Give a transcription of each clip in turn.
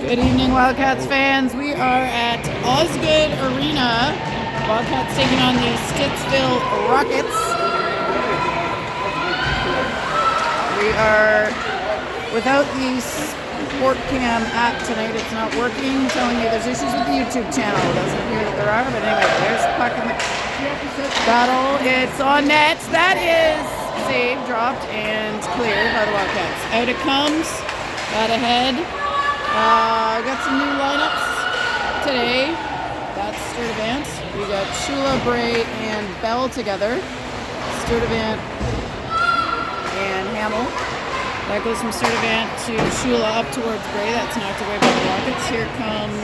Good evening, Wildcats fans. We are at Osgood Arena. Wildcats taking on the Stittsville Rockets. We are without the Sport Cam app tonight. It's not working. I'm telling you, there's issues with the YouTube channel. It doesn't appear that there are, but anyway, there's the puck in the battle. It's on net. That is saved, dropped, and cleared by the Wildcats. Out it comes. Got ahead. Got some new lineups today. That's Sturdivant. We got Shula, Bray, and Bell together. Sturdivant and Hamill. That goes from Sturdivant to Shula up towards Bray. That's knocked away by the Rockets. Here comes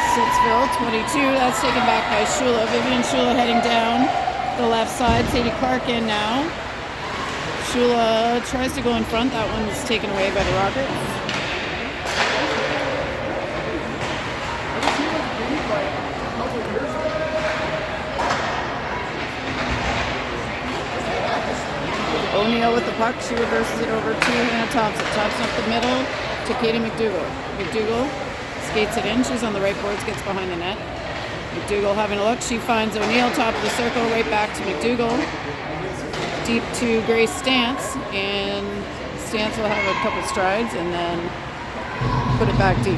Stittsville, 22. That's taken back by Shula. Vivian Shula heading down the left side. Sadie Clark in now. Shula tries to go in front. That one's taken away by the Rockets. O'Neill with the puck. She reverses it over to Hannah Thompson. Thompson up the middle to Katie McDougall. McDougall skates it in. She's on the right boards, gets behind the net. McDougall having a look. She finds O'Neill, top of the circle, right back to McDougall. Deep to Grace Stance, and Stance will have a couple strides and then put it back deep.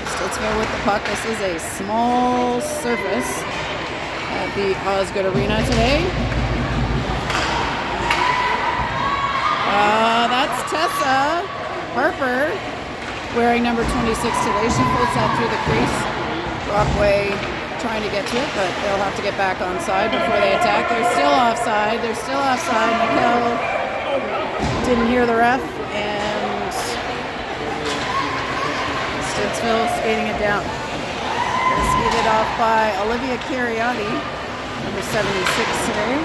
Stittsville with the puck. This is a small surface at the Osgood Arena today. That's Tessa Harper wearing number 26 today. She pulls that through the crease. Brockway trying to get to it, but they'll have to get back on side before they attack. They're still offside. Mikkel didn't hear the ref, and Stittsville skating it down. They're skated off by Olivia Kharyati, number 76 today.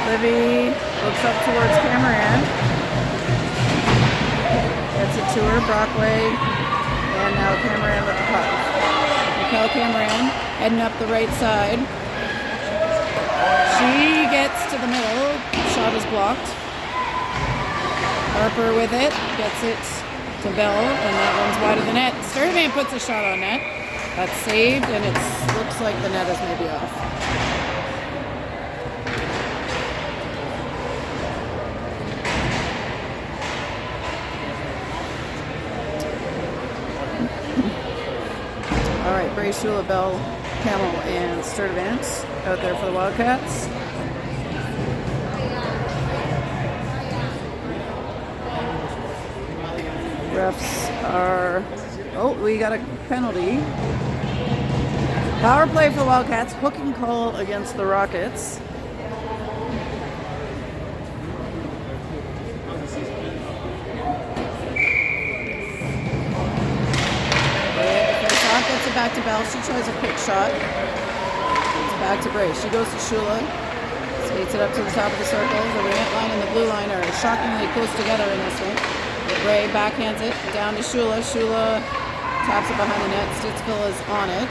Livy looks up towards Cameron. Gets it to her. Brockway. And now Cameron with the puck. Mikkel Cameron heading up the right side. She gets to the middle. Shot is blocked. Harper with it. Gets it to Bell. And that one's wide of the net. Sturdivant puts a shot on net. That's saved. And it looks like the net is maybe off. All right, Bray, Shula, Bell, Hamill, and Sturdivant out there for the Wildcats. Refs are... Oh, we got a penalty. Power play for the Wildcats. Hooking call against the Rockets. Gets it back to Bell. She tries a quick shot. It's back to Bray. She goes to Shula. Skates it up to the top of the circle. The red line and the blue line are shockingly close together in this one. Bray backhands it down to Shula. Shula taps it behind the net. Stittsville is on it.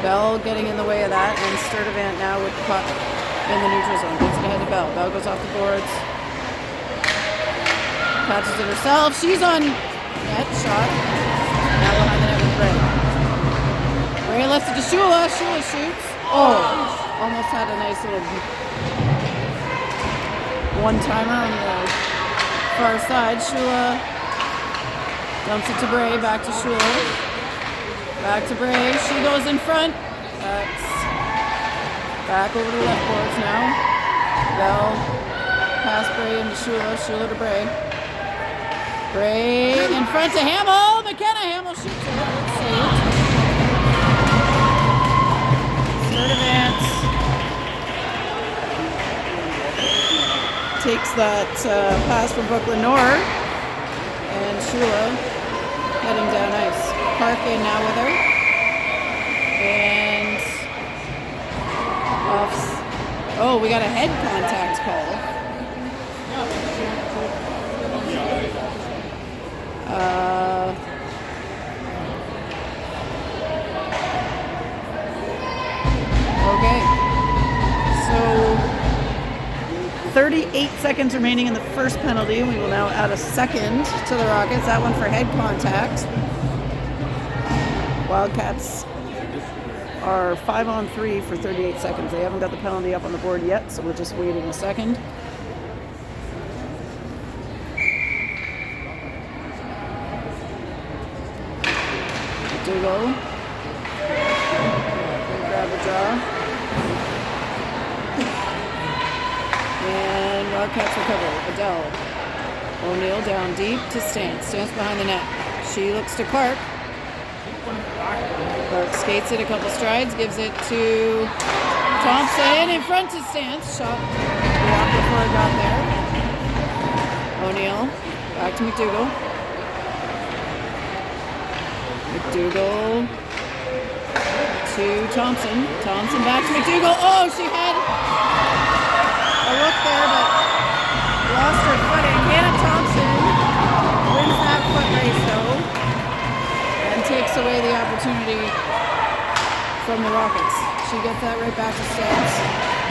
Bell getting in the way of that, and Sturdivant now with the puck in the neutral zone. Gets it ahead to Bell. Bell goes off the boards. Catches it herself. She's on net. Shot. Now behind the net with Bray. Bray left it to Shula. Shula shoots. Oh! Almost had a nice little one-timer on the far side. Shula dumps it to Bray. Back to Shula. Back to Bray. She goes in front. That's back over the left boards now. Bell past Bray into Shula. Shula to Bray. Bray in front to Hamill. McKenna Hamill shoots it. It's saved. Sturdivant takes that pass from Brooke Brewer. And Shula heading down ice. Park in now with her. And off. Oh, we got a head contact call. Okay. So 38 seconds remaining in the first penalty. We will now add a second to the Rockets. That one for head contact. Wildcats are 5-on-3 for 38 seconds. They haven't got the penalty up on the board yet, so we're just waiting a second. Dougal. Grab the draw. And Wildcats recover. Adele. O'Neill down deep to Stance. Stance behind the net. She looks to Clark. Clark skates it a couple strides, gives it to Thompson in front to Stance. Shot blocked before it got there. O'Neill back to McDougall. McDougall to Thompson. Thompson back to McDougall. Oh, she had a look there, but lost her footing. Hannah Thompson wins that foot race, though, and takes away the opportunity from the Rockets. She gets that right back to Stance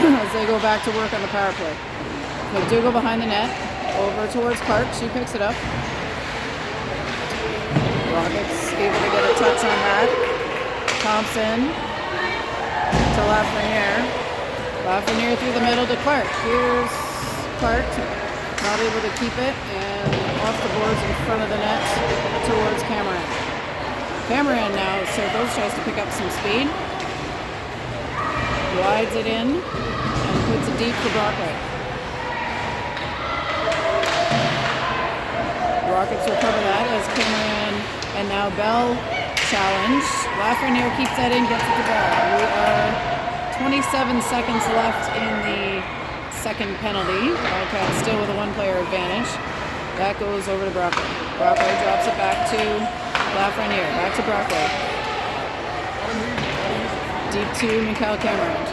as they go back to work on the power play. McDougall behind the net, over towards Clark. She picks it up. Rockets able to get a touch on that. Thompson to Lafreniere. Lafreniere through the middle to Clark. Here's Clark, not able to keep it, and off the boards in front of the net towards Cameron. Cameron now, circles, tries to pick up some speed. Glides it in and puts it deep for Brockway. Rockets recover that as Cameron and now Bell challenge. Lafreniere keeps that in, gets it to Bell. We are 27 seconds left in the second penalty. Wildcats still with a one-player advantage. That goes over to Brockway. Brockway drops it back to Lafreniere. Back to Brockway. Deep to Mikhail Cameron.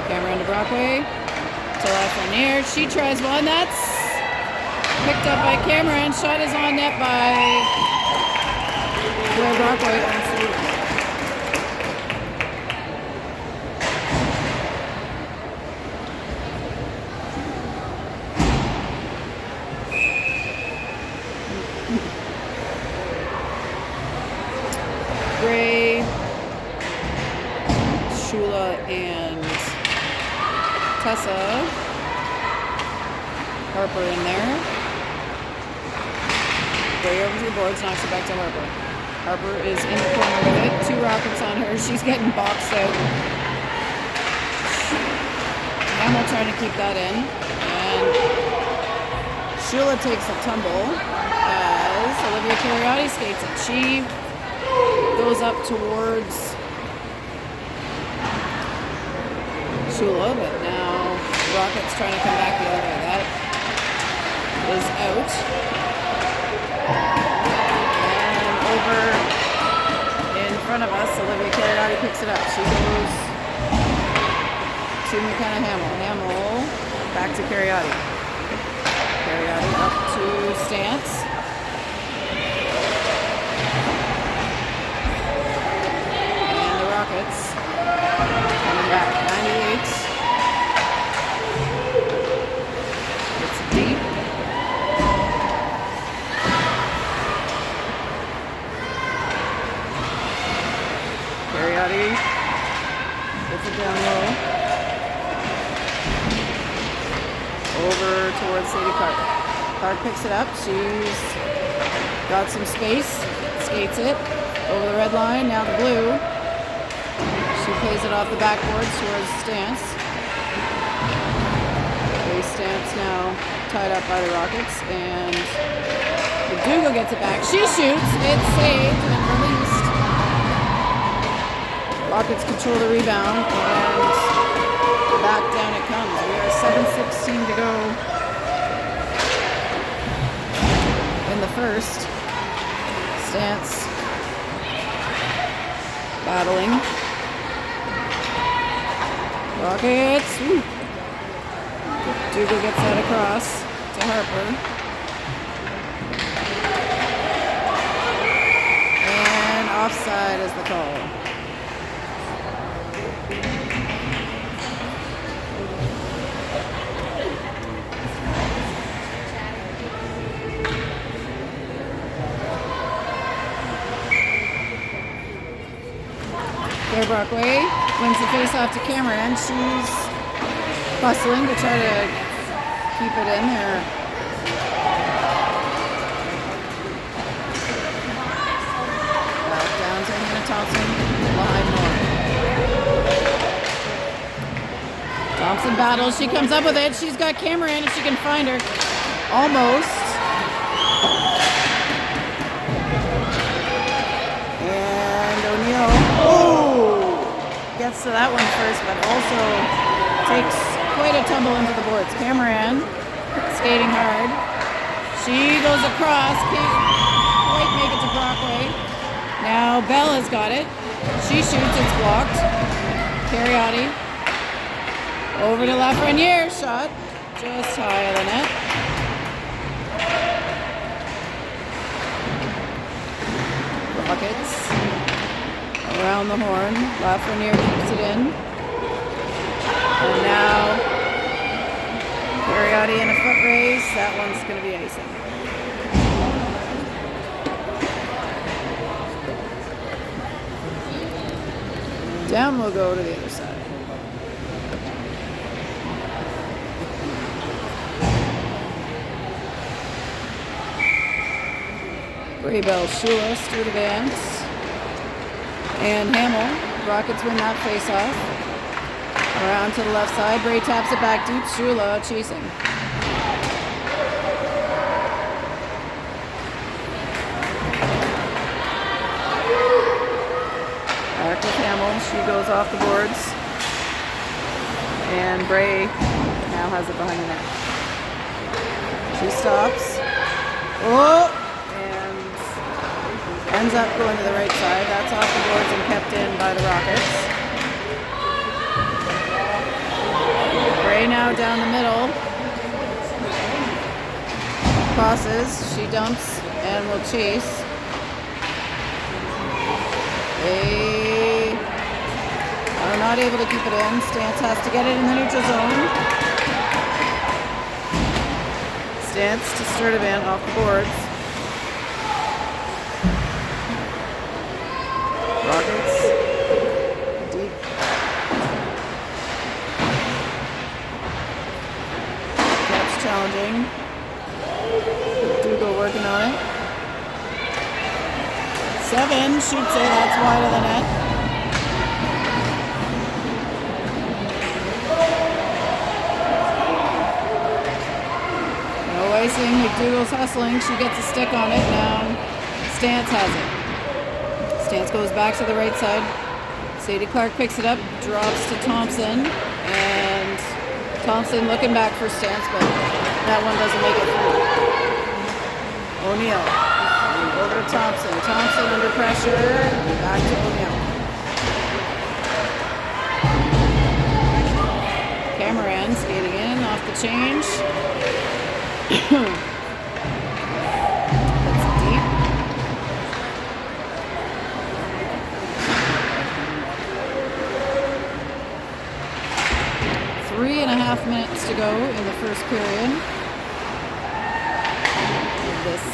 Cameron to Brockway. To Lafreniere. She tries one. That's picked up by Cameron. Shot is on net by Blair Brockway. Gray, Shula, and Tessa Harper in there. Gray over to the boards, knocks it back to Harper. Harper is in the corner with it. 2 Rockets on her. She's getting boxed out. Hamill trying to keep that in. And Shula takes a tumble as Olivia Kharyati skates it. She goes up towards Shula, but now Rockets trying to come back the other way. That is out. And over in front of us, Olivia Kharyati picks it up. She goes to McKenna Hamill. Hamill back to Kharyati. Kharyati up to Stance. Rockets coming back, 98. It's deep. Kharyati puts it down low. Over towards Sadie Clark. Clark picks it up. She's got some space. Skates it over the red line. Now the blue. She plays it off the backboards towards Stance. Stance now tied up by the Rockets, and McDougall gets it back. She shoots. It's saved and released. Rockets control the rebound, and back down it comes. We are 7:16 to go in the first. Stance battling. Rockets. Woo. Dougal gets that across to Harper. And offside is the call. Claire Brockway wins the face-off to Cameron. She's bustling to try to keep it in there. Back down to Hannah Thompson. Behind Nora. Thompson battles. She comes up with it. She's got Cameron if she can find her. Almost. And O'Neill gets to that one first, but also takes quite a tumble into the boards. Cameron skating hard. She goes across. Can't quite make it to Brockway. Now Bell has got it. She shoots. It's blocked. Kharyati. Over to Lafreniere, shot just high of the net. Rockets around the horn. Lafreniere keeps it in. And now Kharyati in a foot race. That one's going to be icing. Down we'll go to the other side. Bell, Shula, Sturdivant, and Hamill. Rockets win that face-off. Around to the left side. Bray taps it back deep. Shula chasing. Back with Hamill. She goes off the boards. And Bray now has it behind the net. She stops. Oh! Ends up going to the right side. That's off the boards and kept in by the Rockets. Bray now down the middle. Crosses. She dumps and will chase. They are not able to keep it in. Stance has to get it in the neutral zone. Stance to Sturdivant off the boards. Rockets deep. That's challenging. Dougal working on it. 7 shoots it. That's wide of the net. No icing. McDougal's hustling. She gets a stick on it. Now Stance has it. Stance goes back to the right side. Sadie Clark picks it up, drops to Thompson, and Thompson looking back for Stance, but that one doesn't make it through. O'Neill over to Thompson. Thompson under pressure, back to O'Neill. Cameron skating in off the change. That's deep. 3.5 minutes to go in the first period of this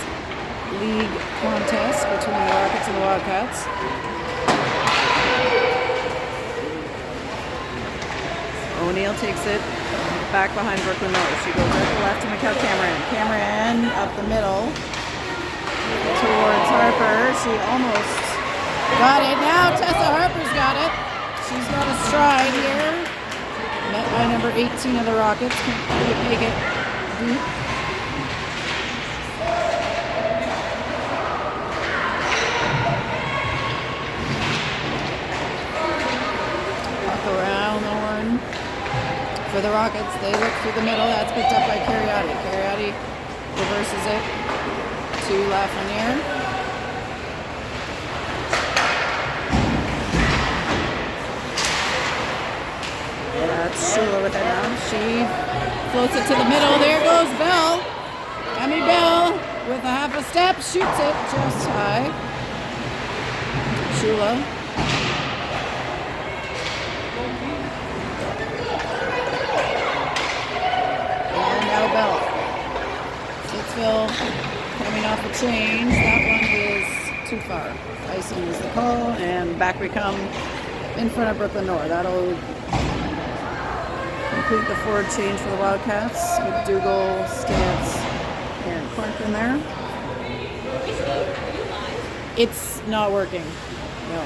league contest between the Rockets and the Wildcats. O'Neill takes it back behind Brooklyn Miller. She goes right to the left to Mikkel Cameron. Cameron up the middle towards Harper. She almost got it. Now Tessa Harper's got it. She's got a stride here. Met by number 18 of the Rockets. Can't quite make it deep. Puck around the horn for the Rockets. They look through the middle. That's picked up by Kharyati. Kharyati reverses it to Lafreniere. That's Shula with it now. She floats it to the middle. There goes Bell. Emmy Bell with a half a step. Shoots it just high. Shula. And now Bell. Stittsville coming off the change. That one is too far. Icing is the call. And back we come in front of Brooklyn North. That'll complete the forward change for the Wildcats with Dougal, Stance, and Clark in there. It's not working. No.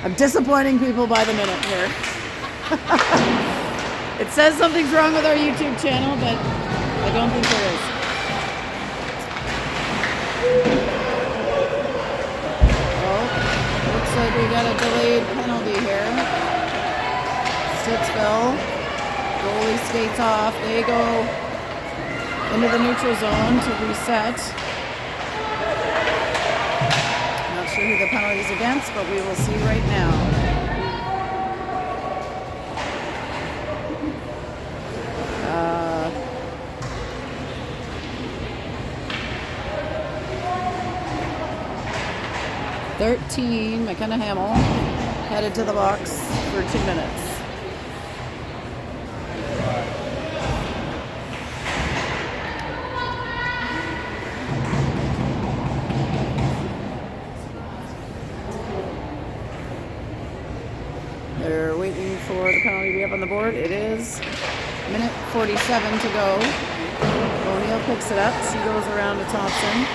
I'm disappointing people by the minute here. It says something's wrong with our YouTube channel, but I don't think there is. Oh, looks like we got a delayed penalty here. Stittsville. Goalie skates off. They go into the neutral zone to reset. Not sure who the penalty is against, but we will see right now. McKenna Hamill headed to the box for 2 minutes. They're waiting for the penalty to be up on the board. It is minute 47 to go. O'Neill picks it up. She goes around to Thompson.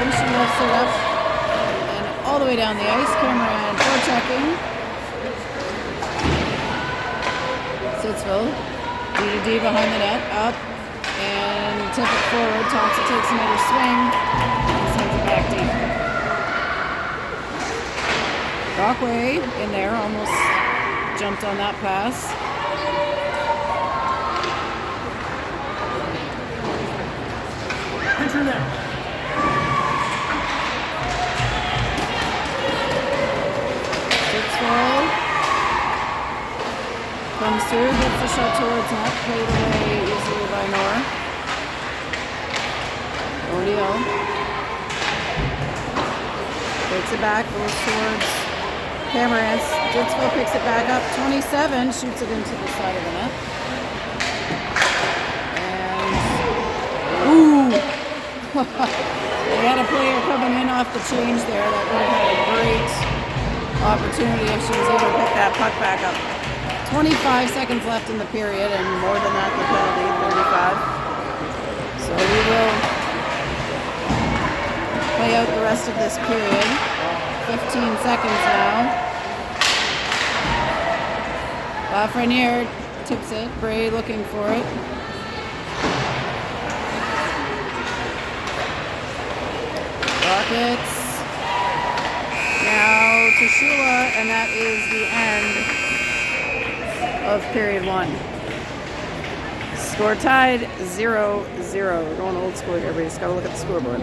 She lifts it up and all the way down the ice. Cameron forechecking. Stittsville, D behind the net, up and tip it forward. Thompson takes another swing and sends it back deep. Brockway in there, almost jumped on that pass. Picture that. Comes through, gets the shot towards net, played away easily by Nora. O'Neill takes it back, goes towards Cameron. Stittsville picks it back up. 27 shoots it into the side of the net. And ooh, they had a player coming in off the change there that would have had a great opportunity if she was able to pick that puck back up. 25 seconds left in the period, and more than that, the penalty, 35. So we will play out the rest of this period. 15 seconds now. Lafreniere tips it. Bray looking for it. Rockets. Now to Shula, and that is the end of period 1. Score tied 0-0. We're going old school here. We just got to look at the scoreboard.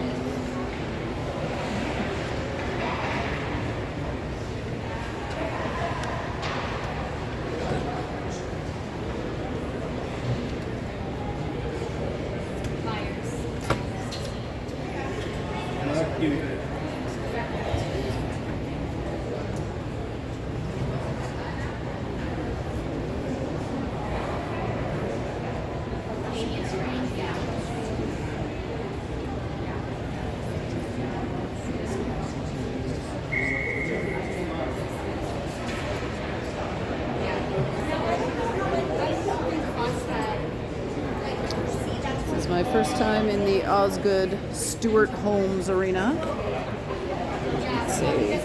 My first time in the Osgood Stewart Holmes Arena. Let's see.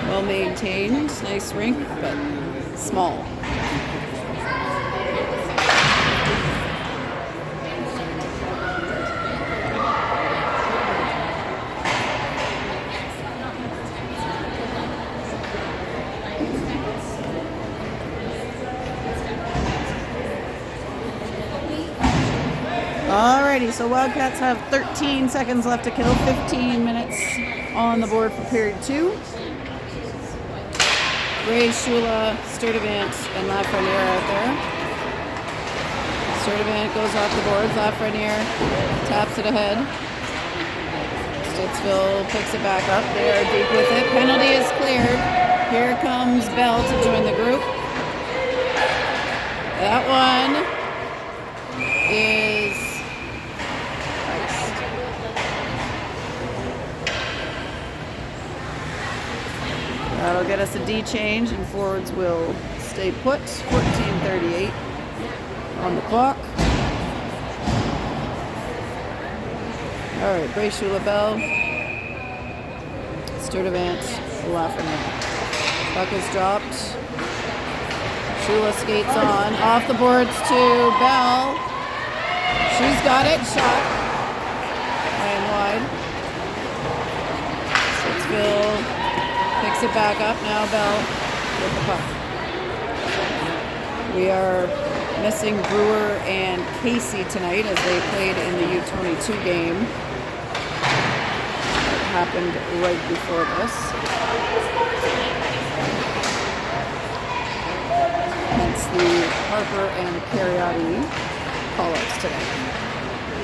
Well maintained, nice rink, but small. Alrighty, so Wildcats have 13 seconds left to kill, 15 minutes on the board for period 2. Gray, Shula, Sturdivant, and Lafreniere out there. Sturdivant goes off the boards. Lafreniere taps it ahead. Stittsville picks it back up. They are deep with it. Penalty is cleared. Here comes Bell to join the group. That one is iced. That'll get us a D change, and forwards will stay put. 14:38 on the clock. All right, brace Shula Bell. Sturdivant, Lafreniere. Puck is dropped. Shula skates on. Off the boards to Bell. She's got it. Shot. High and wide. Stittsville picks it back up. Now Bell with the puck. We are missing Brewer and Casey tonight as they played in the U22 game. It happened right before this. Hence the Harper and Kharyati call-ups today.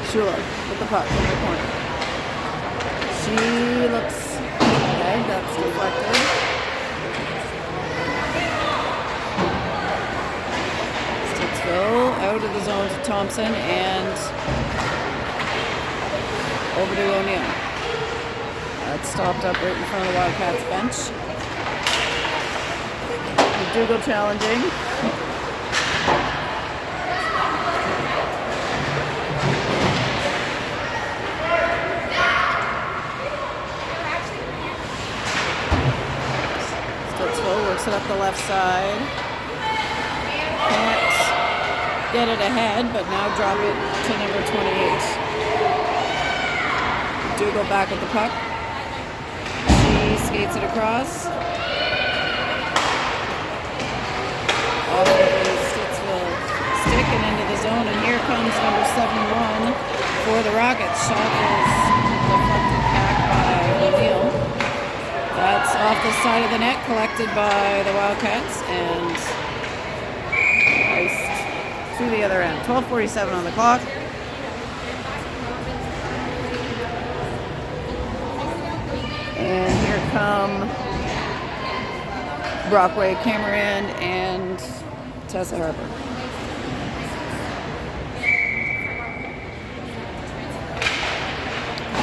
Shula with the puck in the corner. She looks ahead. That's deflected. Out of the zone to Thompson and over to O'Neill. That's stopped up right in front of the Wildcats bench. McDougall challenging. Stittsville works it up the left side. Get it ahead, but now drop it to number 28. Dougal back with the puck. She skates it across. Off of the Stittsville stick and into the zone, and here comes number 71 for the Rockets. Shot is deflected back by O'Neill. That's off the side of the net, collected by the Wildcats, and iced to the other end. 12:47 on the clock. And here come Brockway, Cameron, and Tessa Harper.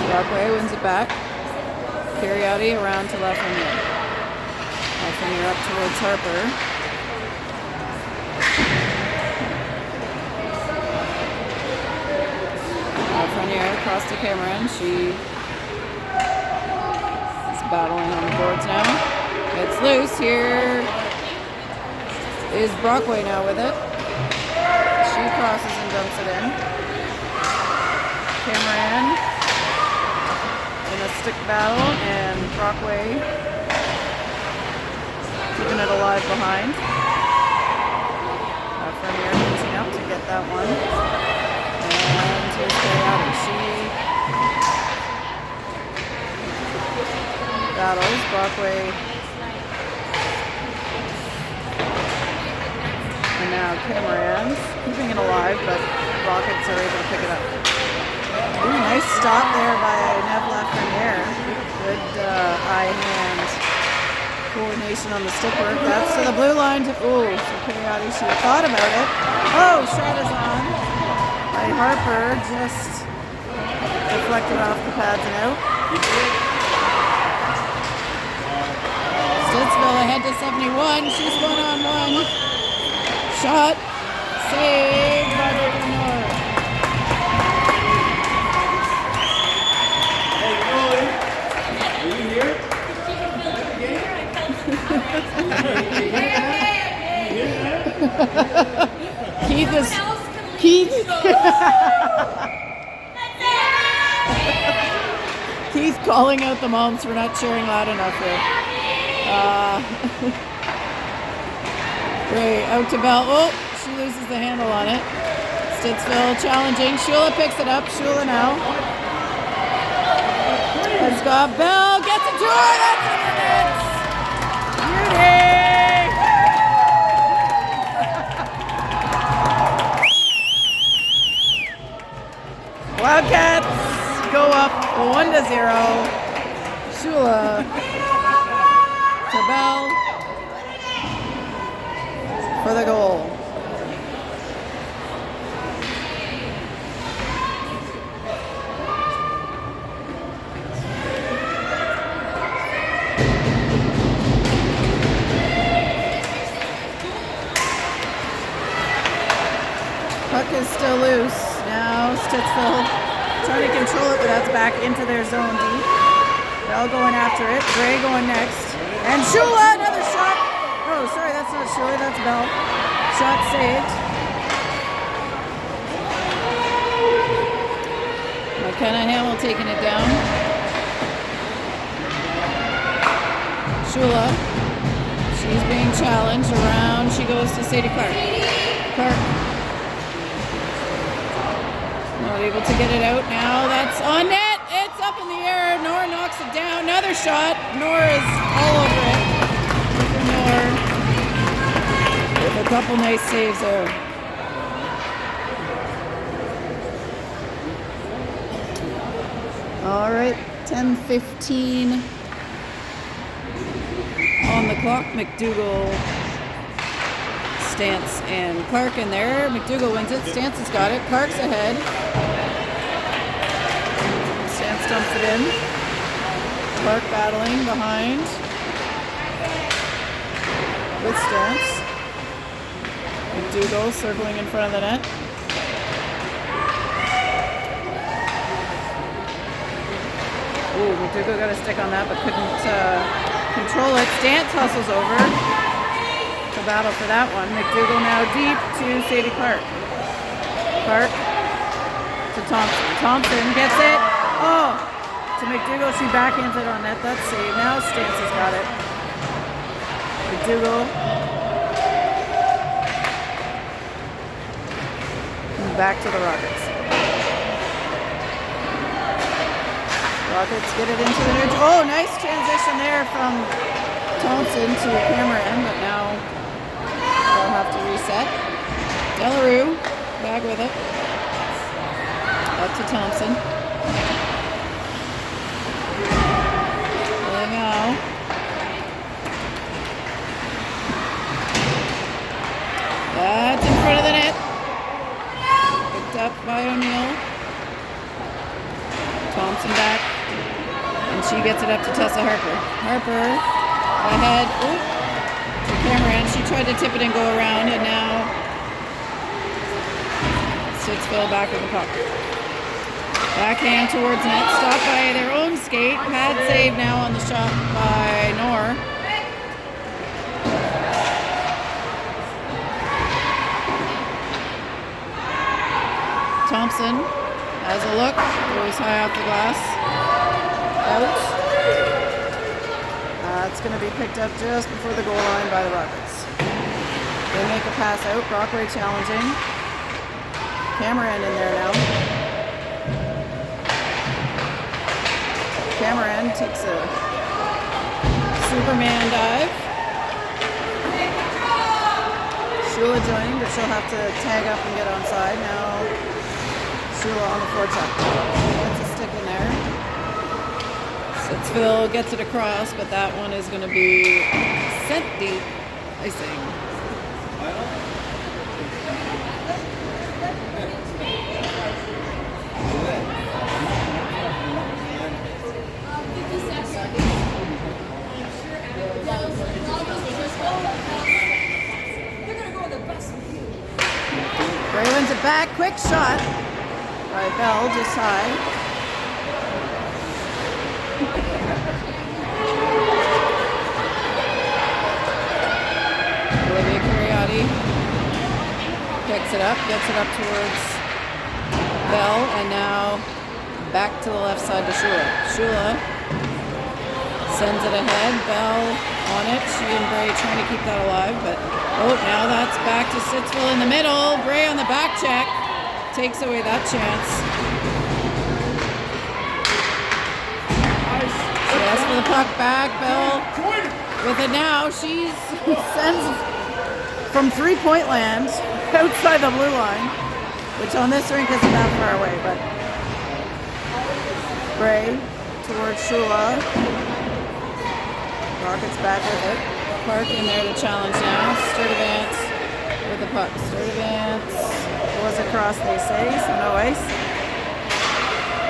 Brockway wins it back. Kharyati around to Lafreniere. Lafreniere up towards Harper. Lafreniere across to Cameron. She is battling on the boards now. It's loose. Here is Brockway now with it. She crosses and dumps it in. Cameron in a stick battle, and Brockway keeping it alive behind. Lafreniere reaching out to get that one. And here's Kharyati. She battles. Brockway. And now Cameron keeping it alive, but Rockets are able to pick it up. Ooh, nice stop there by Nev Lafreniere. Good eye-hand coordination on the stick work. That's to the blue line. Ooh, so Kharyati, she thought about it. Oh, shot is on by Harper. Just deflected off the pads and out. Stittsville ahead to 71. She's 1-on-1. Shot. Saved by Lenore. Hey, Chloe. Are you here? Keith is... Keith... Keith calling out the moms for not cheering loud enough here. Great, out to Bell. Oh, she loses the handle on it. Stittsville challenging. Shula picks it up. Shula now. Has got Bell. Gets it to her. That's in the net. Beauty. Wildcats go up 1-0. Shula to Bell for the goal. Puck is still loose. Now Stittsville trying to control it, but that's back into their zone deep. Bell going after it. Gray going next. And Shula, another shot. Oh, sorry, that's not Shula, that's Bell. Shot saved. McKenna Hamill taking it down. Shula. She's being challenged. Around she goes to Sadie Clark. Clark. Not able to get it out now. That's on net. It's up in the air. Nora knocks it down. Another shot. Nora is all over it. Nora with a couple nice saves there. All right, 10:15 on the clock. McDougall, Stance, and Clark in there. McDougall wins it. Stance has got it. Clark's ahead. Stance dumps it in. Clark battling behind with Stance. McDougall circling in front of the net. Ooh, McDougall got a stick on that, but couldn't control it. Stance hustles over to battle for that one. McDougall now deep to Sadie Clark. Clark to Thompson. Thompson gets it. Oh, to McDougall. She backhands it on net. That's saved. Now Stance has got it. McDougall. And back to the Rockets. Rockets get it into the neutral. Oh, nice transition there from Thompson to Cameron, but now they'll have to reset. Delarue back with it. Up to Thompson. There now. That's in front of the net. Picked up by O'Neill. Thompson back. And she gets it up to Tessa Harper. Harper ahead. Ooh, to Cameron. She tried to tip it and go around, and now Stittsville back with the puck. Backhand towards net. Stopped by their own skate. Pad save now on the shot by Nor. Thompson has a look. Goes high off the glass. Out. It's going to be picked up just before the goal line by the Rockets. They make a pass out. Brockway challenging. Cameron in there now. Cameron takes a Superman dive. Shula joining, but she'll have to tag up and get onside. Now Shula on the forecheck. Gets a stick in there. Stittsville gets it across, but that one is going to be sent deep. Icing. Gray wins it back. Quick shot by Bell, just high. Olivia Kharyati picks it up, gets it up towards Bell, and now back to the left side to Shula. Shula sends it ahead. Bell on it. She and Bray trying to keep that alive, but oh, now that's back to Stittsville in the middle. Bray on the back check takes away that chance. She asks for the puck back. Bell with it now. She sends from three-point land outside the blue line, which on this rink isn't that far away, but Bray towards Shula. Rockets back with it. Clark in there to challenge now. Sturdivant with the puck. Sturdivant was across, they say, so no ice.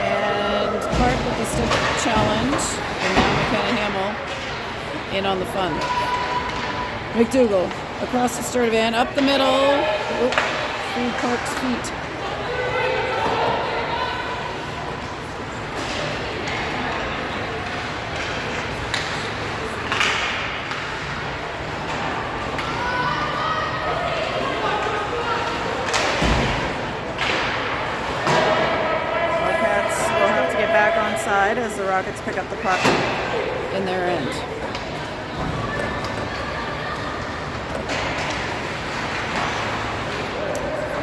And Clark with the stick challenge. And now McKenna Hamill in on the fun. McDougall across the Sturdivant, up the middle. Oop, through Clark's feet. Back on side as the Rockets pick up the puck in their end.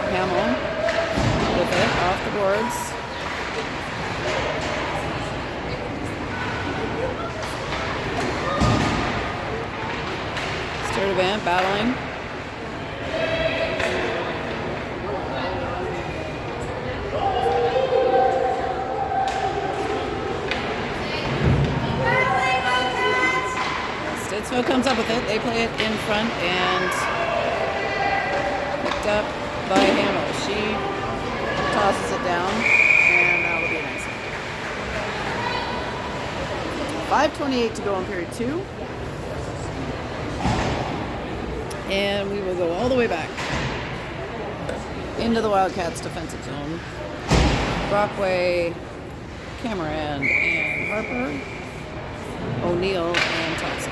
Hamill with it off the boards. Sturdivant battling. Stittsville comes up with it. They play it in front and picked up by Hamill. She tosses it down, and that will be nice. 5:28 to go in period 2. And we will go all the way back into the Wildcats' defensive zone. Brockway, Cameron, and Harper, O'Neill, and Thompson.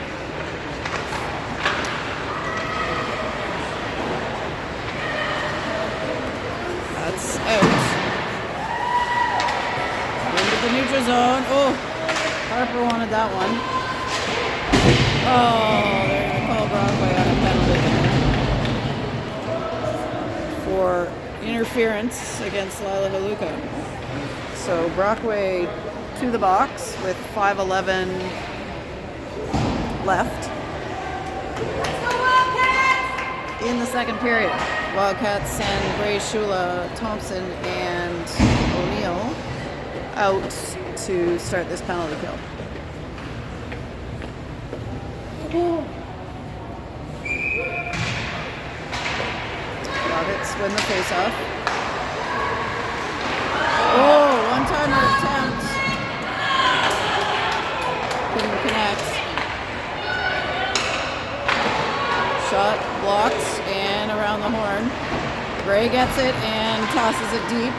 That's out. Into the neutral zone. Oh, Harper wanted that one. Oh, they're going to call Brockway on a penalty for interference against Lila Haluka. So Brockway to the box with 5:11 left in the second period. Wildcats send Ray Shula, Thompson, and O'Neill out to start this penalty kill. Rockets win the faceoff. Oh, one-timer attempt. Couldn't connect. Shot blocked and around the horn. Gray gets it and tosses it deep.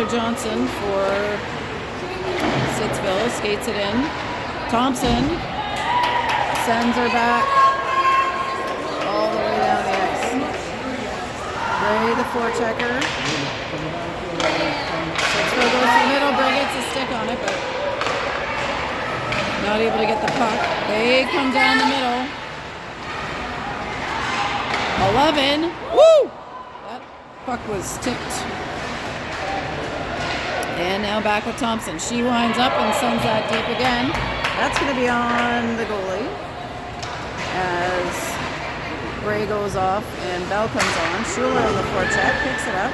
Johnson for Stittsville skates it in. Thompson sends her back all the way down the ice. Gray, the forechecker. Stittsville goes to the middle. Gray gets a stick on it, but not able to get the puck. They come down the middle. 11. Woo! That puck was tipped. And now back with Thompson. She winds up and sends that deep again. That's going to be on the goalie as Gray goes off and Bell comes on. Schuler on the forecheck picks it up.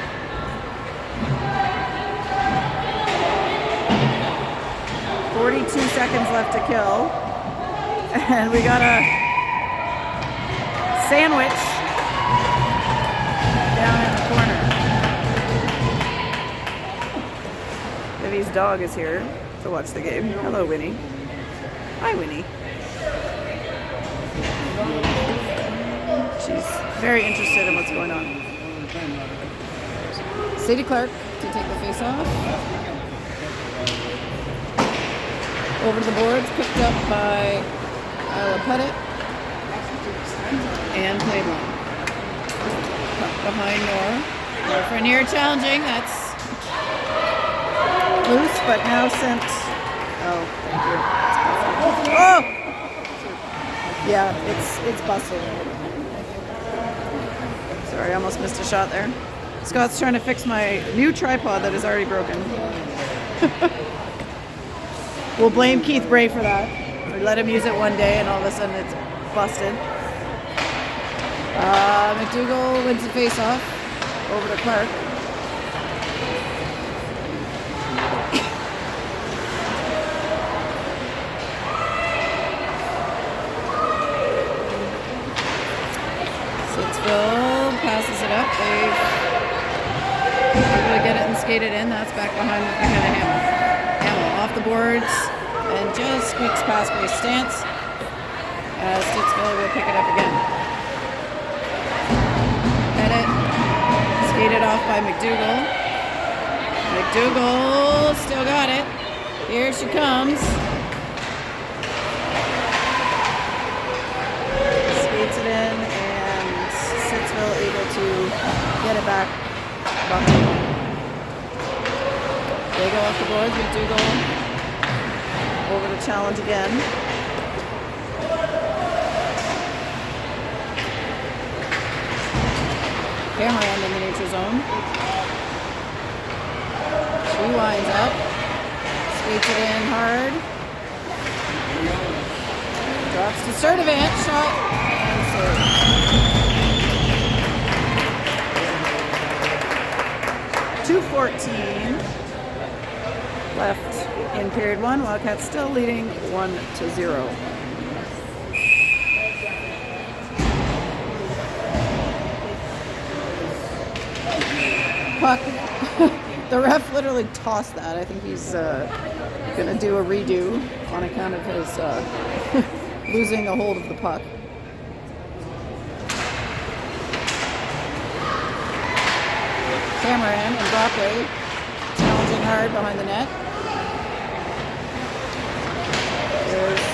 .42 seconds left to kill. And we got a sandwich down in the corner. Winnie's dog is here to watch the game. Hello, Winnie. Hi, Winnie. She's very interested in what's going on. Sadie Clark to take the face-off. Over to the boards, picked up by Isla Pettit. And played long. Behind Nora. Frenier challenging. That's loose, but now sent. Oh, thank you. Oh! Yeah, it's busted. Sorry, I almost missed a shot there. Scott's trying to fix my new tripod that is already broken. We'll blame Keith Bray for that. We let him use it one day and all of a sudden it's busted. McDougall wins the face-off over to Clark. Stittsville passes it up. They're able to get it in skated in. That's back behind McKenna Hamill. Hamill off the boards and just squeaks past Grace Stance. Stittsville will pick it up again. Bennett skated off by McDougall. McDougall still got it. Here she comes. Skates it in, and Stittsville able to get it back. They go off the boards. McDougall over to challenge again. Cameron in the neutral zone. She winds up. Skates it in hard. Drops to Sturdivant. Shot. And serve. 2:14 left in period one. Wildcats still leading 1-0. Puck. The ref literally tossed that. I think he's going to do a redo on account of his losing a hold of the puck. Cameron and Brockway challenging hard behind the net. There's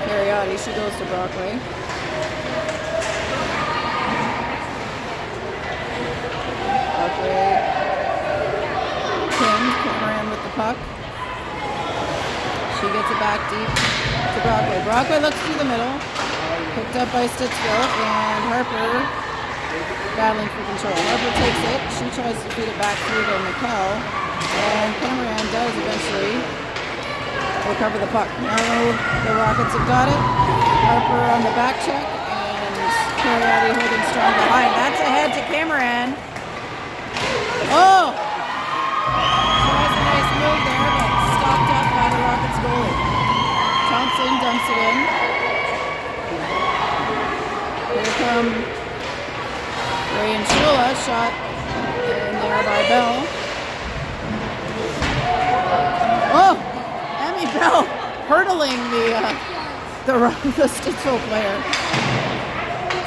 Kharyati. She goes to Brockway. Cameron with the puck. She gets it back deep to Brockway. Brockway looks through the middle. Picked up by Stittsville, and Harper battling for control. Harper takes it. She tries to feed it back through to McKell, and Cameron does eventually recover the puck. Now the Rockets have got it. Harper on the back check, and Kharyati holding strong behind. That's ahead to Cameron. Oh! Tries a nice move there, but stopped up by the Rockets goalie. Thompson dumps it in. Here come Ray and Shula. Shot in there by Bell. Oh! Emmy Bell hurdling the Stittsville player.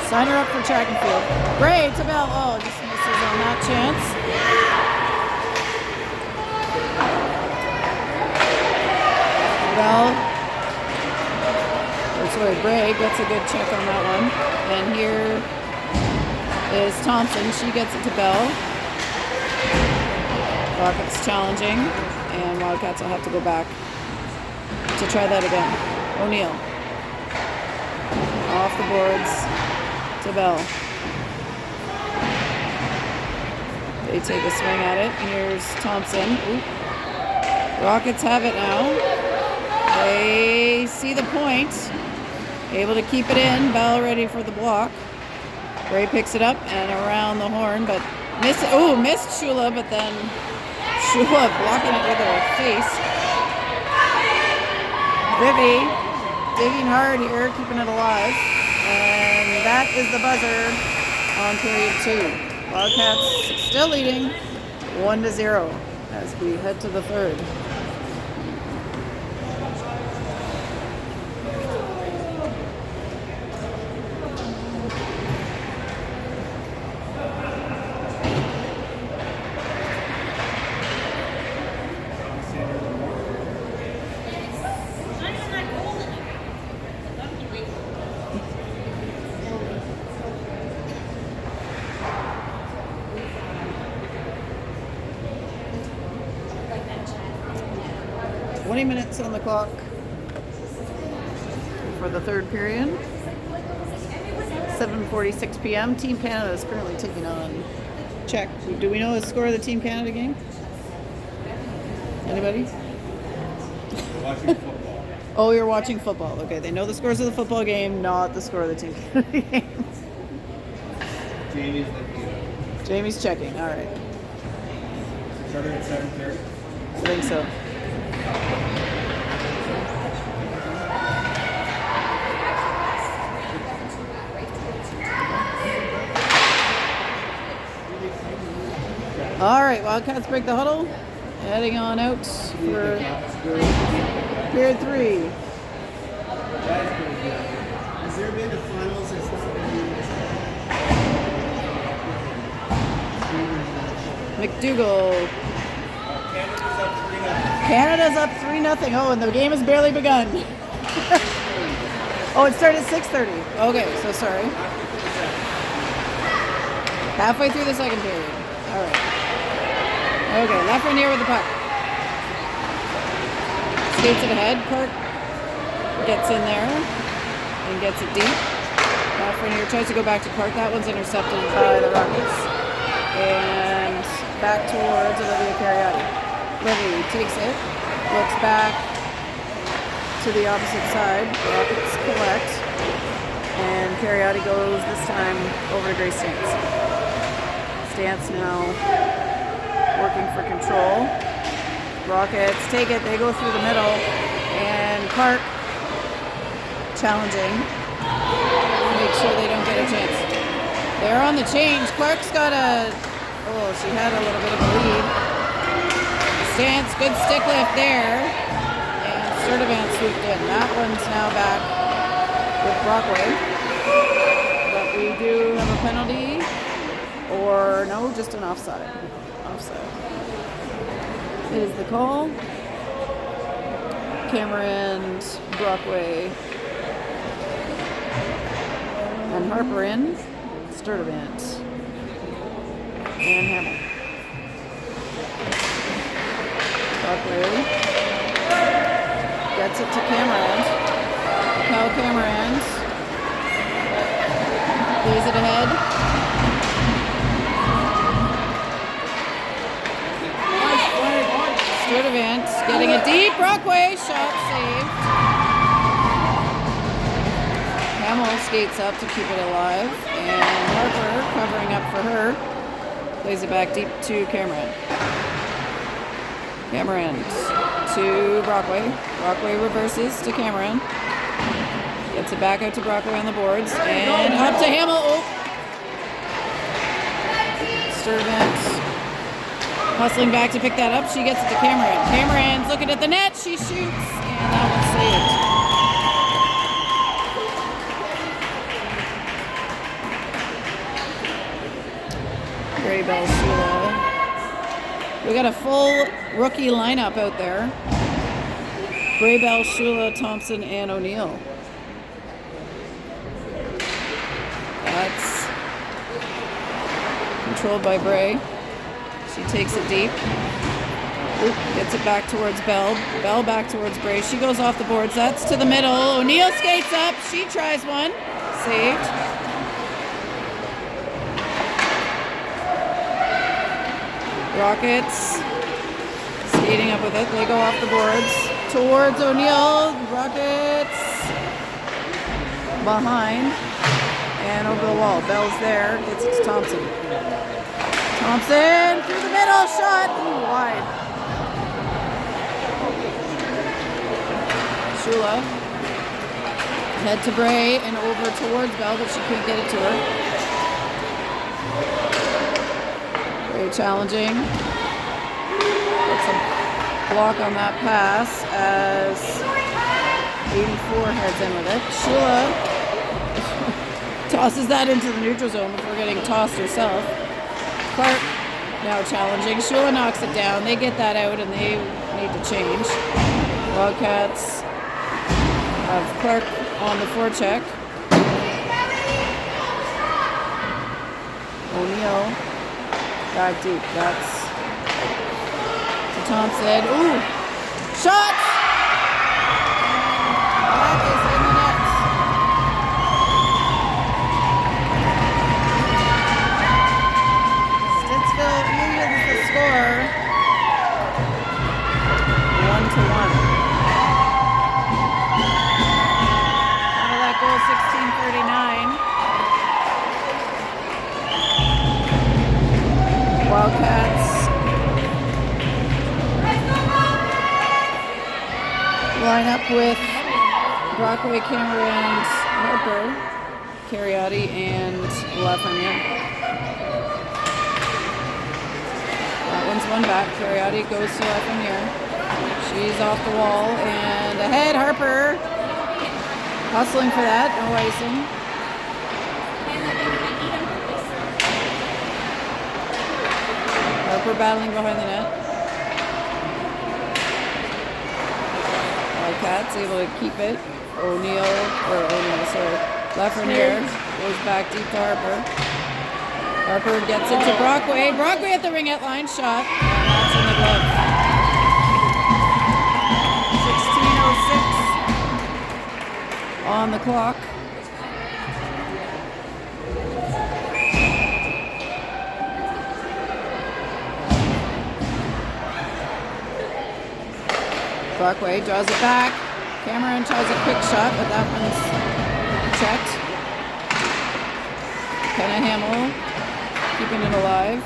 Sign her up for track and field. Bray to Bell. Oh, just misses on that chance. Bray gets a good check on that one. And here is Thompson. She gets it to Bell. Rockets challenging, and Wildcats will have to go back to try that again. O'Neill. Off the boards to Bell. They take a swing at it. Here's Thompson. Ooh. Rockets have it now. They see the point. Able to keep it in. Bell ready for the block. Ray picks it up and around the horn, but missed Shula, but then Shula blocking it with her face. Vivi digging hard here, keeping it alive. And that is the buzzer on period 2. Wildcats still leading 1-0 as we head to the third. Minutes on the clock for the third period. 7:46 p.m. Team Canada is currently taking on Czech. Do we know the score of the Team Canada game? Anybody? Watching football. Oh, you're watching football. Okay, they know the scores of the football game, not the score of the Team Canada game. Jamie's looking it up. Jamie's checking. All right. Starting at 7:30. I think so. All right, Wildcats break the huddle. Heading on out for period 3. Has there been a finals that's not been McDougall. Canada's up 3-0. Canada's up 3-0. Oh, and the game has barely begun. Oh, it started at 6:30. Okay, so sorry. Halfway through the second period. All right. Okay, left Rainier with the puck. Skates it ahead. Clark gets in there and gets it deep. Left Rainier tries to go back to Clark. That one's intercepted by the Rockets. And back towards Olivia Kharyati. Olivia takes it, looks back to the opposite side. Rockets collect. And Kharyati goes this time over to Grace Stance. Stance now working for control. Rockets take it, they go through the middle, and Clark challenging. Make sure they don't get a chance. They're on the change. Clark's got she had a little bit of a lead. Stance, good stick lift there. And Sturdivant swooped in. That one's now back with Brockway. But we do have a penalty. Or no, just an offside. Offside. It is the call. Cameron, Brockway, and Harper in. Sturdivant. And Hamill. Brockway gets it to Cameron. Cal Cameron plays it ahead. Sturdivant getting it deep. Brockway shot saved. Hamill skates up to keep it alive, and Harper covering up for her. Plays it back deep to Cameron. Cameron to Brockway. Brockway reverses to Cameron. Gets it back out to Brockway on the boards. And up to Hamill. Oh. Sturdivant hustling back to pick that up. She gets it to Cameron. Cameron's looking at the net. She shoots. And that one's saved. Gray Bell Shula. We got a full rookie lineup out there. Gray Bell, Shula, Thompson, and O'Neill. That's controlled by Bray. She takes it deep. Oop, gets it back towards Bell. Bell back towards Bray. She goes off the boards. That's to the middle. O'Neill skates up. She tries one. Saved. Rockets skating up with it. They go off the boards towards O'Neill. Rockets behind and over the wall. Bell's there. Gets it to Thompson. Thompson through the middle. Shot. Ooh, wide. Shula. Head to Bray and over towards Bell, but she can't get it to her. Bray challenging. Gets a block on that pass as 84 heads in with it. Shula tosses that into the neutral zone before getting tossed herself. Clark now challenging. Shula knocks it down. They get that out and they need to change. Wildcats have Clark on the forecheck. O'Neill back deep. That's to Thompson. Ooh! Shot! Black is in the net. Stittsville evens the score. 1-1. Out of that goal, 16:39. Wildcats line up with Brockway, Cameron, Harper, Kharyati, and Lafreniere. That wins one back. Kharyati goes to Lafreniere. She's off the wall and ahead. Harper hustling for that. No icing. Harper battling behind the net. Wildcats able to keep it. Lafreniere goes back deep to Harper. Harper gets it to Brockway. Brockway at the ringette line. Shot. And that's in the glove. 16:06 on the clock. Brockway draws it back. Cameron tries a quick shot, but that one's checked. Kenna Hamill keeping it alive.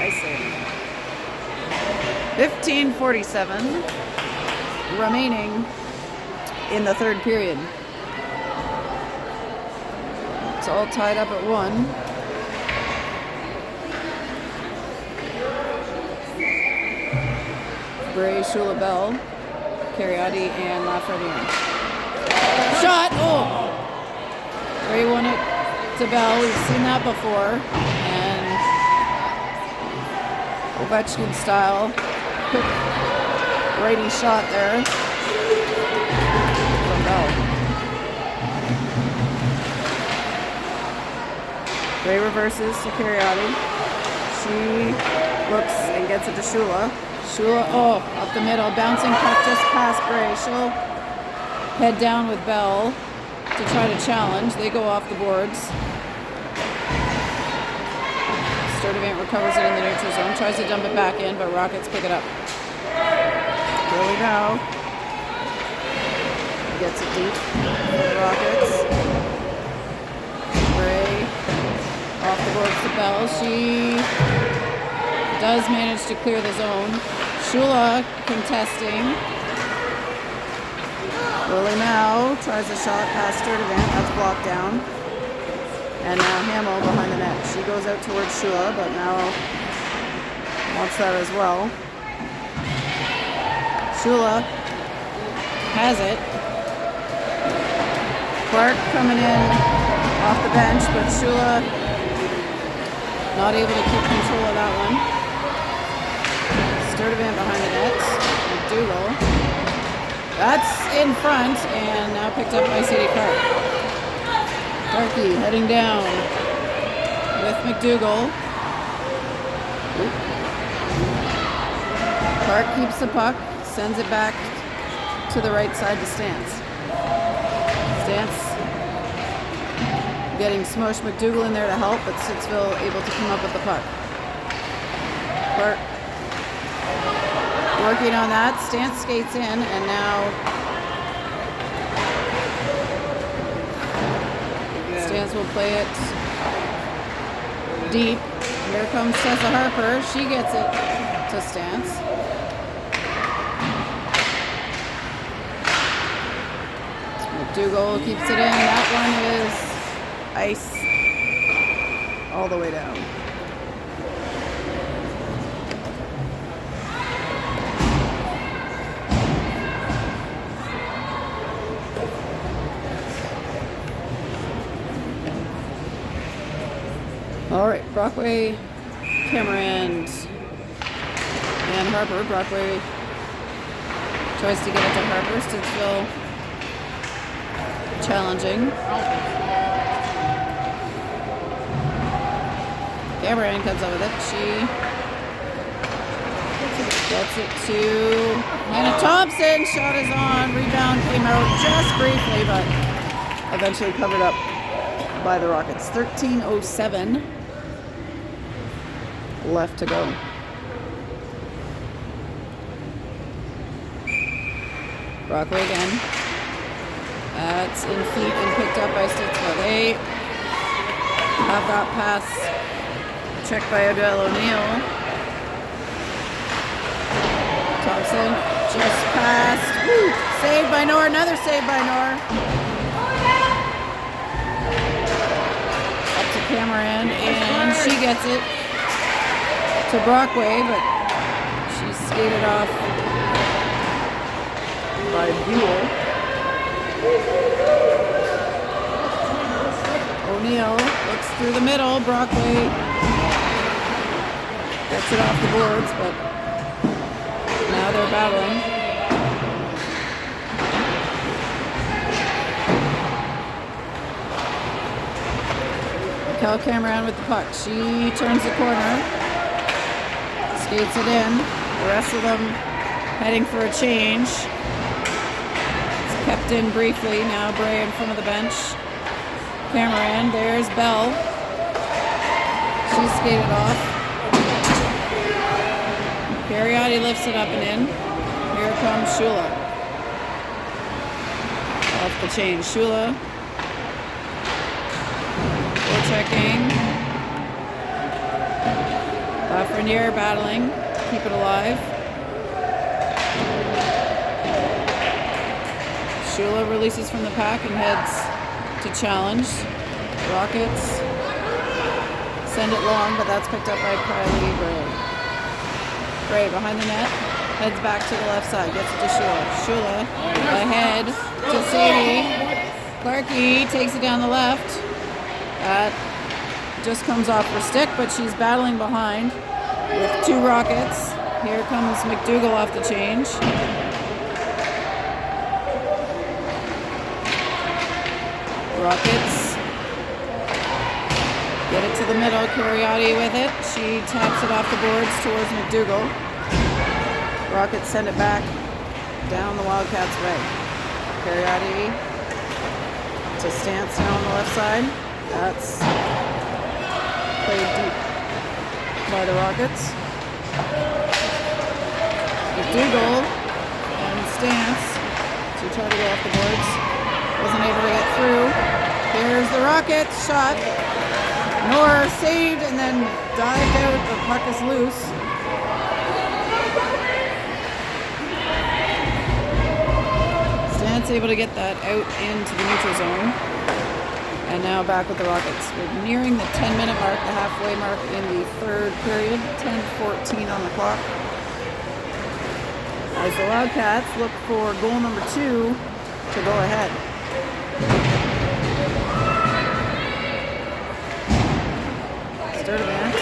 Icing. 15:47 remaining in the third period. It's all tied up at 1. Bray, Shula Bell, Kharyati, and Lafreniere. Shot! Oh! Bray won it to Bell. We've seen that before. And Ovechkin style. Quick righty shot there from Bell. Bray reverses to Kharyati. She looks and gets it to Shula. Shula, up the middle, bouncing puck just past Bray. She'll head down with Bell to try to challenge. They go off the boards. Sturdivant recovers it in the neutral zone, tries to dump it back in, but Rockets pick it up. Here we go. Gets it deep for the Rockets. Bray off the boards to Bell. She does manage to clear the zone. Shula contesting. Willie now tries a shot past Sturdivant. That's blocked down. And now Hamill behind the net. She goes out towards Shula, but now wants that as well. Shula has it. Clark coming in off the bench, but Shula not able to keep control of that one. Sturdivant behind the net. McDougall. That's in front and now picked up by Sadie Clark. Clarkie heading down with McDougall. Clark keeps the puck, sends it back to the right side to Stance. Stance getting smushed. McDougall in there to help, but Stittsville able to come up with the puck. Clark working on that. Stance skates in, and now Stance will play it deep. Here comes Tessa Harper. She gets it to Stance. McDougall keeps it in. That one is ice all the way down. All right, Brockway, Cameron, and Harper. Brockway tries to get it to Harper. Stittsville challenging. Cameron comes up with it. She gets it to Hannah Thompson. Shot is on. Rebound came out just briefly, but eventually covered up by the Rockets. 13:07 left to go. Brockway again. That's in feet and picked up by Stittsville. They have that pass checked by Odell O'Neill. Thompson just passed. Woo! Saved by Nor. Another save by Nor. Cameron, and she gets it to Brockway, but she's skated off by Buell. O'Neill looks through the middle. Brockway gets it off the boards, but now they're battling. Kel Cameron with the puck. She turns the corner, skates it in. The rest of them heading for a change. It's kept in briefly. Now Bray in front of the bench. Cameron, there's Bell. She's skated off. Kharyati lifts it up and in. Here comes Shula. Off the change. Shula. Checking. Lafreniere battling. Keep it alive. Shula releases from the pack and heads to challenge. Rockets send it long, but that's picked up by Kylie Bray. Bray behind the net. Heads back to the left side. Gets it to Shula. Shula ahead to Sadie. Clarkey takes it down the left. That just comes off her stick, but she's battling behind with two Rockets. Here comes McDougall off the change. Rockets get it to the middle. Kharyati with it. She taps it off the boards towards McDougall. Rockets send it back down the Wildcats' way. Kharyati to Stance now on the left side. That's played deep by the Rockets. McDougall and Stance to try to go off the boards. Wasn't able to get through. Here's the Rockets shot. Nora saved and then dived out. The puck is loose. Stance able to get that out into the neutral zone. And now back with the Rockets. We're nearing the 10-minute mark, the halfway mark in the third period. 10:14 on the clock. As the Wildcats look for goal number 2 to go ahead. Sturdivant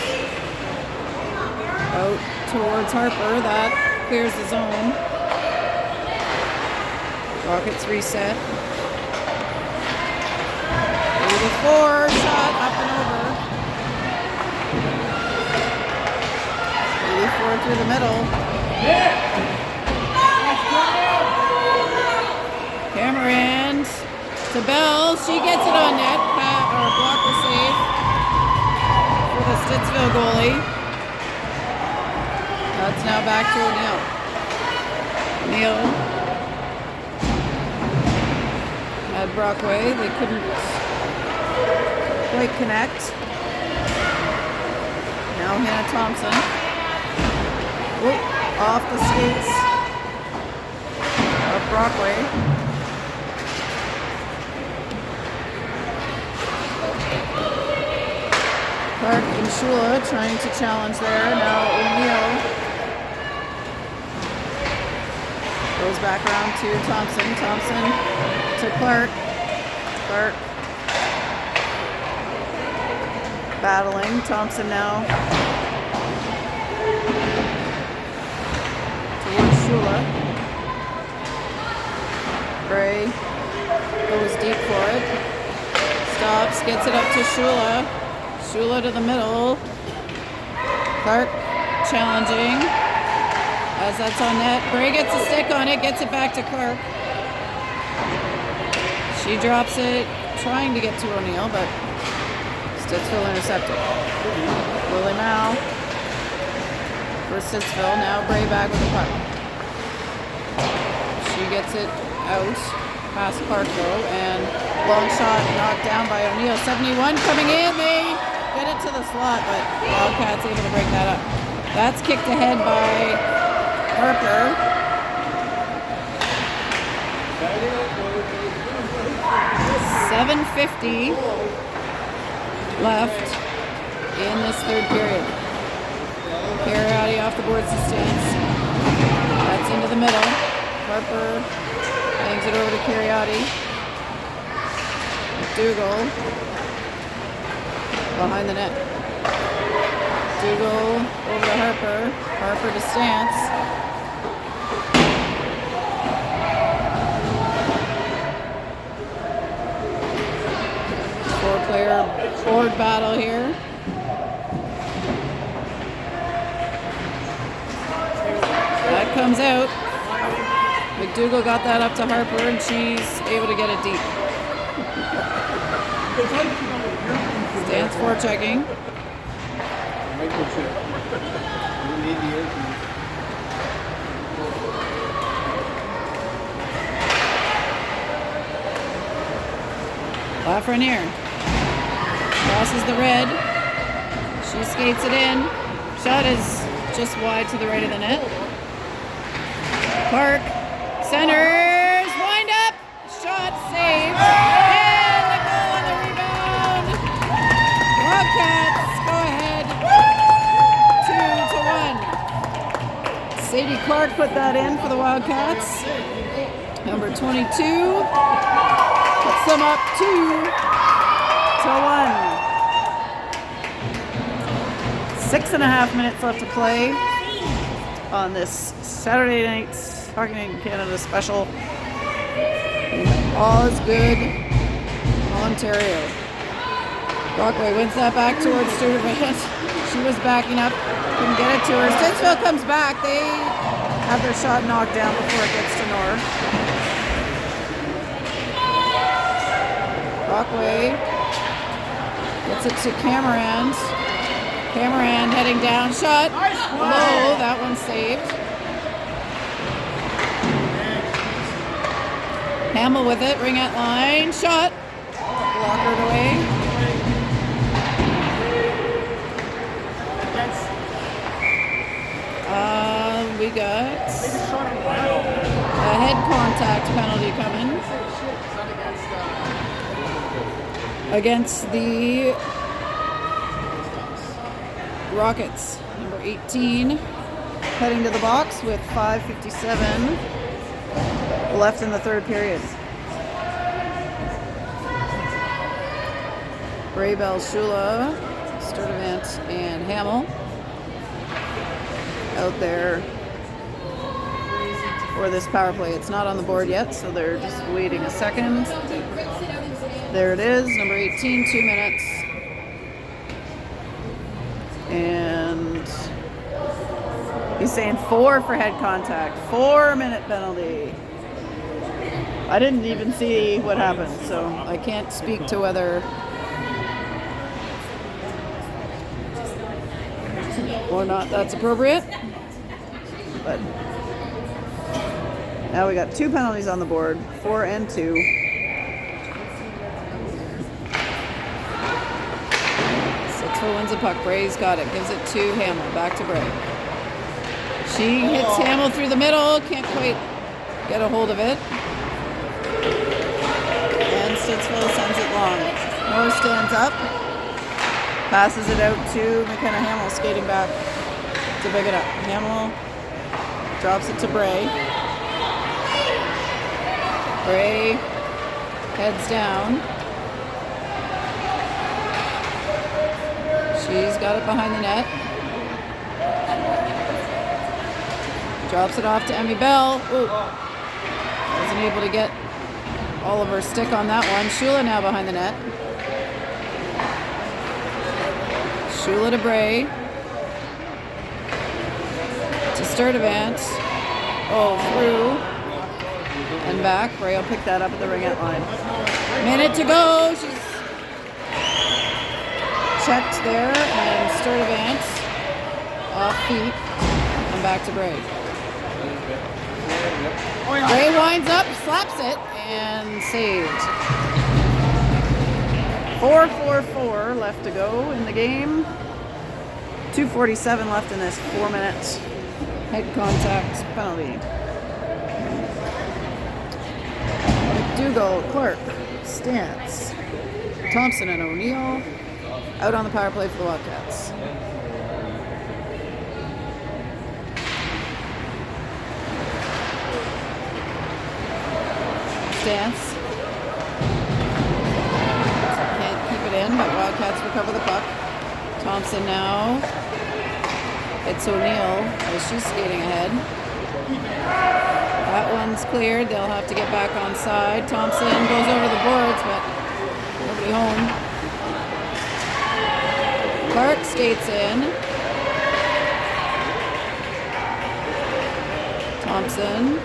out towards Harper. That clears the zone. Rockets reset. 84 shot up and over. 84 through the middle. Cameron to Bell. She gets it on net. Block the save for the Stittsville goalie. That's now back to O'Neill. O'Neill at Brockway. They couldn't quite connect. Now Hannah Thompson. Whoop, off the skates of Brockway. Clark and Shula trying to challenge there. Now O'Neill goes back around to Thompson. Thompson to Clark. Clark battling. Thompson now towards Shula. Bray goes deep for it. Stops, gets it up to Shula. Shula to the middle. Clark challenging. As that's on net. Bray gets a stick on it, gets it back to Clark. She drops it, trying to get to O'Neill, but Stittsville intercepted. Lily Mao for Stittsville. Now Bray back with the puck. She gets it out past Clark though, and long shot knocked down by O'Neill. 71 coming in. They get it to the slot, but Wildcats able to break that up. That's kicked ahead by Harper. $7:50 left in this third period. Kharyati off the boards to stance. That's into the middle. Harper hangs it over to Kharyati. Dougal behind the net. Dougal over to Harper. Harper to stance. Four-player board battle here. That comes out. McDougal got that up to Harper, and she's able to get it deep. Stance forechecking. Lafreniere crosses the red. She skates it in. Shot is just wide to the right of the net. Park centers, wind up, shot saved, and the goal on the rebound. Wildcats go ahead 2-1. Sadie Clark put that in for the Wildcats. Number 22 puts them up 2-1. 6.5 minutes left to play on this Saturday night's Hockey Night in Canada special. All is good, Ontario. Brockway wins that back towards Sturdivant. She was backing up, couldn't get it to her. Stittsville comes back. They have their shot knocked down before it gets to Nor. Brockway gets it to Cameron. Cameron heading down, shot low, that one's saved. Hamill with it, ring at line, shot, blockered away. We got a head contact penalty coming against the Rockets. Number 18 heading to the box with 5:57 left in the third period. Braybell, Shula, Sturdivant, and Hamill out there for this power play. It's not on the board yet, so they're just waiting a second. There it is, number 18, 2 minutes. And he's saying 4 for head contact. 4-minute penalty. I didn't even see what happened, so I can't speak to whether or not that's appropriate. But now we got 2 penalties on the board, 4 and 2. Stittsville wins the puck. Bray's got it. Gives it to Hamill. Back to Bray. She hits Hamill through the middle. Can't quite get a hold of it. And Stittsville sends it long. Moore stands up. Passes it out to McKenna Hamill, skating back to pick it up. Hamill drops it to Bray. Bray heads down. She's got it behind the net. Drops it off to Emmy Bell. Ooh. Wasn't able to get all of her stick on that one. Shula now behind the net. Shula to Bray. To Sturdivant. Oh, through. And back. Bray will pick that up at the ring-out line. Minute to go. She's checked there. And Sturdivant off feet. And back to Bray. Bray winds up, slaps it, and saved. 4-4-4 left to go in the game. 2:47 left in this 4-minute head contact penalty. McDougal, Clark, Stance, Thompson and O'Neill, Out on the power play for the Wildcats. Stance. Can't keep it in, but Wildcats recover the puck. Thompson now. It's O'Neill as she's skating ahead. That one's cleared. They'll have to get back on side. Thompson goes over the boards, but nobody home. Clark skates in. Thompson.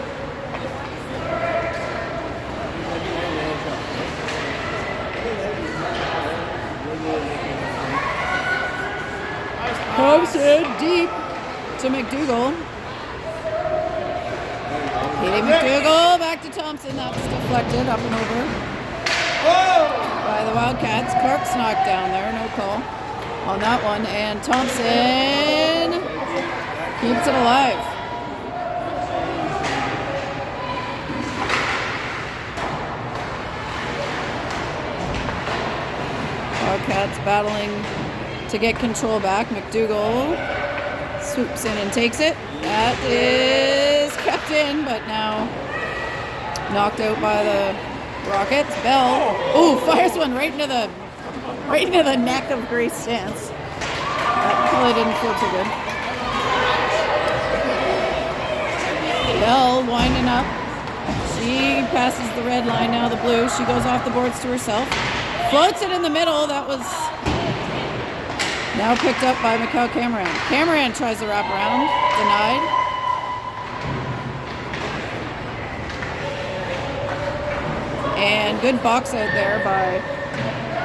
Thompson deep to McDougall. Katie McDougall back to Thompson. That's deflected up and over by the Wildcats. Clark's knocked down there. No call on that one. And Thompson keeps it alive. Wildcats battling to get control back. McDougall swoops in and takes it. That is kept in, but now knocked out by the Rockets. Bell, fires one right into the neck of Grace Stance. That probably didn't feel too good. Bell winding up. She passes the red line, now the blue. She goes off the boards to herself. Floats it in the middle. That was now picked up by Mikhail Cameron. Cameron tries to wrap around. Denied. And good box out there by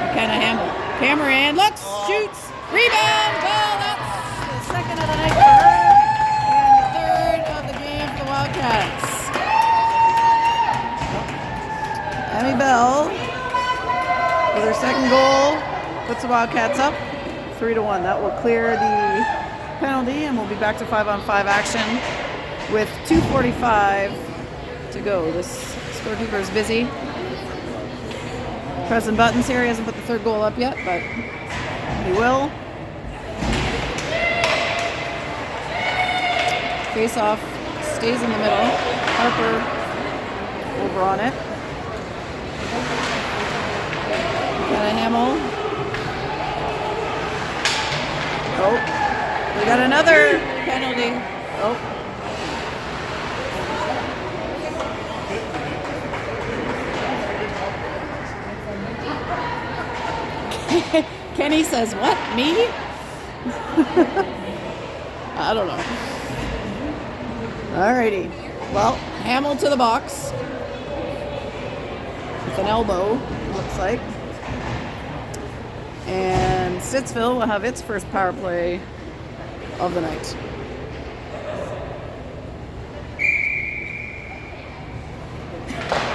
McKenna Hamill. Cameron looks, shoots, rebound, goal. That's the second of the night for her. And the third of the game for the Wildcats. Emmy Bell with her second goal puts the Wildcats up 3-1. That will clear the penalty, and we'll be back to 5-on-5 action with 2:45 to go. This scorekeeper is busy pressing buttons here. He hasn't put the third goal up yet, but he will. Face-off stays in the middle. Harper over on it. Got a Hamill. Oh, we got another penalty. Oh. Kenny says, what, me? I don't know. Alrighty. Well, Hamill to the box. With an elbow, looks like. And Stittsville will have its first power play of the night.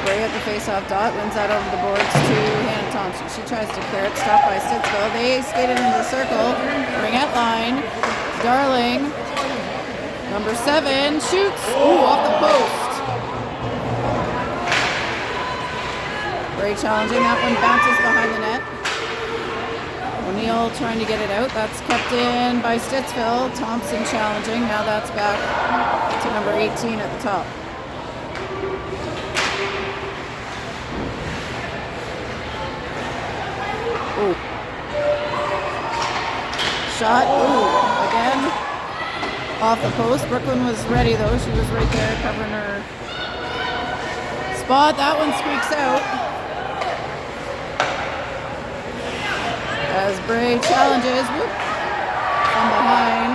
Bray at the face-off dot, wins that over the boards to Hannah Thompson. She tries to clear it, stopped by Stittsville. They skated into the circle. Ringette line. Darling, number 7, shoots. Ooh, off the post. Bray challenging. That one bounces behind the net. O'Neill trying to get it out. That's kept in by Stittsville. Thompson challenging. Now that's back to number 18 at the top. Ooh. Shot. Ooh. Again. Off the post. Brooklyn was ready though. She was right there covering her spot. That one squeaks out. As Bray challenges. Whoop. From behind.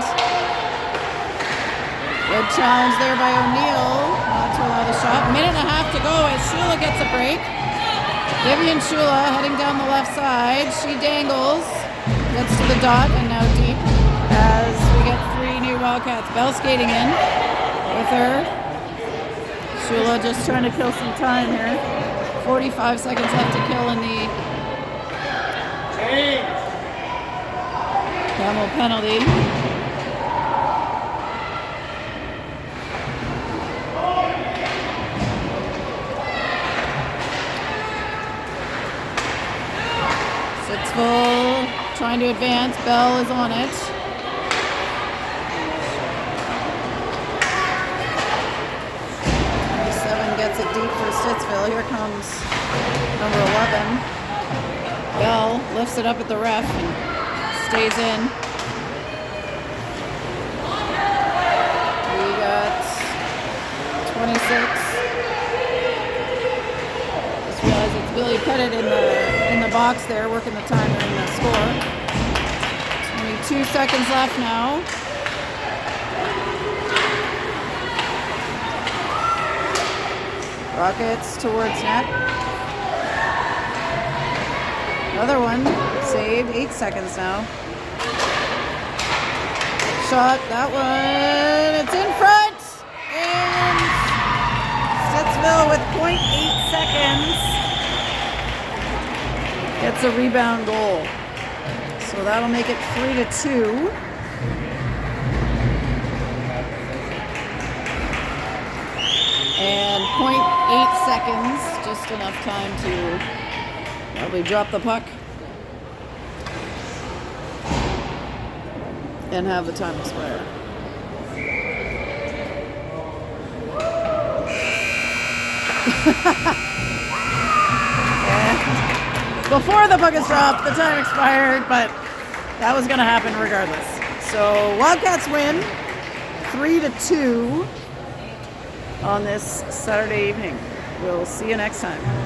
Good challenge there by O'Neill. Not to allow the shot. Minute and a half to go as Shula gets a break. Vivian Shula heading down the left side. She dangles, gets to the dot, and now deep as we get 3 new Wildcats. Bell skating in with her. Shula just trying to kill some time here. 45 seconds left to kill in the Hamill penalty. Stittsville trying to advance. Bell is on it. Gets it deep for Stittsville. Here comes number 11. Bell lifts it up at the ref and stays in. We got 26. Just realized it's Billy Pettit in the box there, working the timer and the score. 22 seconds left now. Rockets towards net. Another one saved. 8 seconds now. Shot. That one. It's in front. And Stittsville with 0.8 seconds gets a rebound goal. So that'll make it 3-2. And 0.8 seconds, just enough time to probably drop the puck and have the time expire. Before the puck is dropped, the time expired, but that was going to happen regardless. So Wildcats win 3-2 on this Saturday evening. We'll see you next time.